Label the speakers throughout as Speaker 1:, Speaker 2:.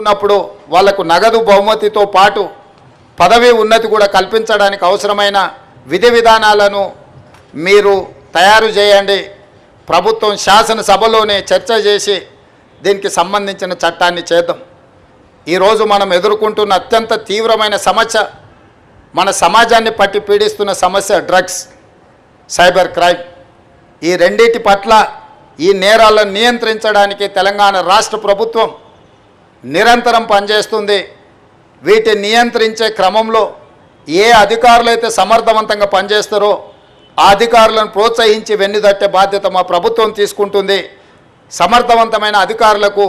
Speaker 1: ఉన్నప్పుడు వాళ్లకు నగదు బహుమతితో పాటు పదవి ఉన్నతి కూడా కల్పించడానికి అవసరమైన విధి విధానాలను మీరు తయారు చేయండి. ప్రభుత్వం శాసనసభలోనే చర్చ చేసి దీనికి సంబంధించిన చట్టాన్ని చేద్దాం. ఈరోజు మనం ఎదుర్కొంటున్న అత్యంత తీవ్రమైన సమస్య, మన సమాజాన్ని పట్టి పీడిస్తున్న సమస్య డ్రగ్స్, సైబర్ క్రైమ్. ఈ రెండింటి పట్ల ఈ నేరాలను నియంత్రించడానికి తెలంగాణ రాష్ట్ర ప్రభుత్వం నిరంతరం పనిచేస్తుంది. వీటిని నియంత్రించే క్రమంలో ఏ అధికారులు అయితే సమర్థవంతంగా పనిచేస్తారో ఆ అధికారులను ప్రోత్సహించి వెన్నుదట్టే బాధ్యత మా ప్రభుత్వం తీసుకుంటుంది. సమర్థవంతమైన అధికారులకు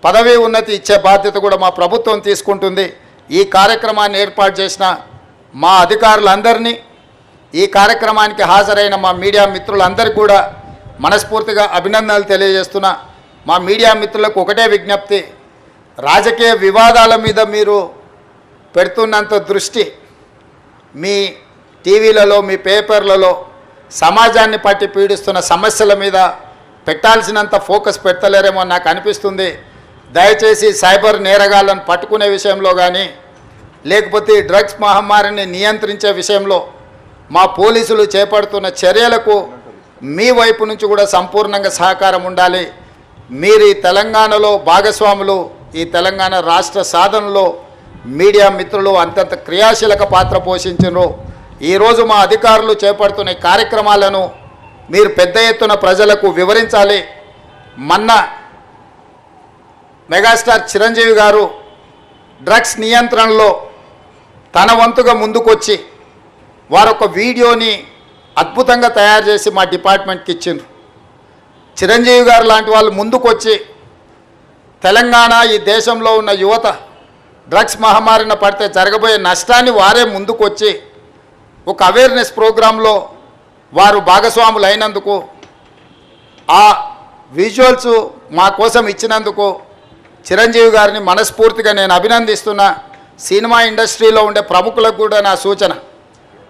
Speaker 1: పదవి ఉన్నతి ఇచ్చే బాధ్యత కూడా మా ప్రభుత్వం తీసుకుంటుంది. ఈ కార్యక్రమాన్ని ఏర్పాటు చేసిన మా అధికారులందరినీ, ఈ కార్యక్రమానికి హాజరైన మా మీడియా మిత్రులందరికీ కూడా మనస్ఫూర్తిగా అభినందనలు తెలియజేస్తున్నా. మా మీడియా మిత్రులకు ఒకటే విజ్ఞప్తి, రాజకీయ వివాదాల మీద మీరు పెడుతున్నంత దృష్టి మీ టీవీలలో, మీ పేపర్లలో సమాజాన్ని పట్టి పీడిస్తున్న సమస్యల మీద పెట్టాల్సినంత ఫోకస్ పెట్టలేరేమో నాకు అనిపిస్తుంది. దయచేసి సైబర్ నేరగాళ్లను పట్టుకునే విషయంలో కానీ, లేకపోతే డ్రగ్స్ మహమ్మారిని నియంత్రించే విషయంలో మా పోలీసులు చేపడుతున్న చర్యలకు మీ వైపు నుంచి కూడా సంపూర్ణంగా సహకారం ఉండాలి. మీరు ఈ తెలంగాణలో భాగస్వాములు, ఈ తెలంగాణ రాష్ట్ర సాధనలో మీడియా మిత్రులు అంతంత క్రియాశీలక పాత్ర పోషించారు. ఈరోజు మా అధికారులు చేపడుతున్న కార్యక్రమాలను మీరు పెద్ద ఎత్తున ప్రజలకు వివరించాలి. మొన్న మెగాస్టార్ చిరంజీవి గారు డ్రగ్స్ నియంత్రణలో తన వంతుగా ముందుకొచ్చి వారొక వీడియోని అద్భుతంగా తయారు చేసి మా డిపార్ట్మెంట్కి ఇచ్చిండ్రు. చిరంజీవి గారు లాంటి వాళ్ళు ముందుకొచ్చి తెలంగాణ, ఈ దేశంలో ఉన్న యువత డ్రగ్స్ మహమ్మారిన పడితే జరగబోయే నష్టాన్ని వారే ముందుకొచ్చి ఒక అవేర్నెస్ ప్రోగ్రాంలో వారు భాగస్వాములు అయినందుకు, ఆ విజువల్స్ మా కోసం ఇచ్చినందుకు చిరంజీవి గారిని మనస్ఫూర్తిగా నేను అభినందిస్తున్నా. సినిమా ఇండస్ట్రీలో ఉండే ప్రముఖులకు కూడా నా సూచన,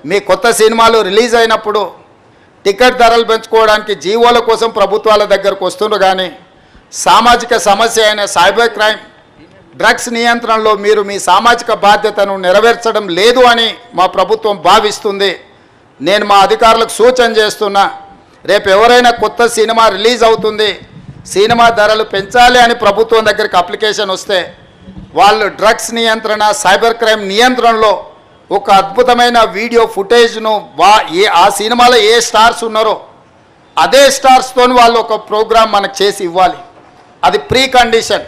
Speaker 1: మీ కొత్త సినిమాలు రిలీజ్ అయినప్పుడు టికెట్ ధరలు పెంచుకోవడానికి జీవోల కోసం ప్రభుత్వాల దగ్గరకు వస్తుండ్రు, కానీ సామాజిక సమస్య అయిన సైబర్ క్రైమ్, డ్రగ్స్ నియంత్రణలో మీరు మీ సామాజిక బాధ్యతను నెరవేర్చడం లేదు అని మా ప్రభుత్వం భావిస్తుంది. నేను మా అధికారులకు సూచన చేస్తున్నా, రేపు ఎవరైనా కొత్త సినిమా రిలీజ్ అవుతుంది, సినిమా ధరలు పెంచాలి అని ప్రభుత్వం దగ్గరికి అప్లికేషన్ వస్తే వాళ్ళు డ్రగ్స్ నియంత్రణ, సైబర్ క్రైమ్ నియంత్రణలో ఒక అద్భుతమైన వీడియో ఫుటేజ్ను ఆ సినిమాలో ఏ స్టార్స్ ఉన్నారో అదే స్టార్స్తో వాళ్ళు ఒక ప్రోగ్రాం మనకు చేసి ఇవ్వాలి. అది ప్రీ కండిషన్.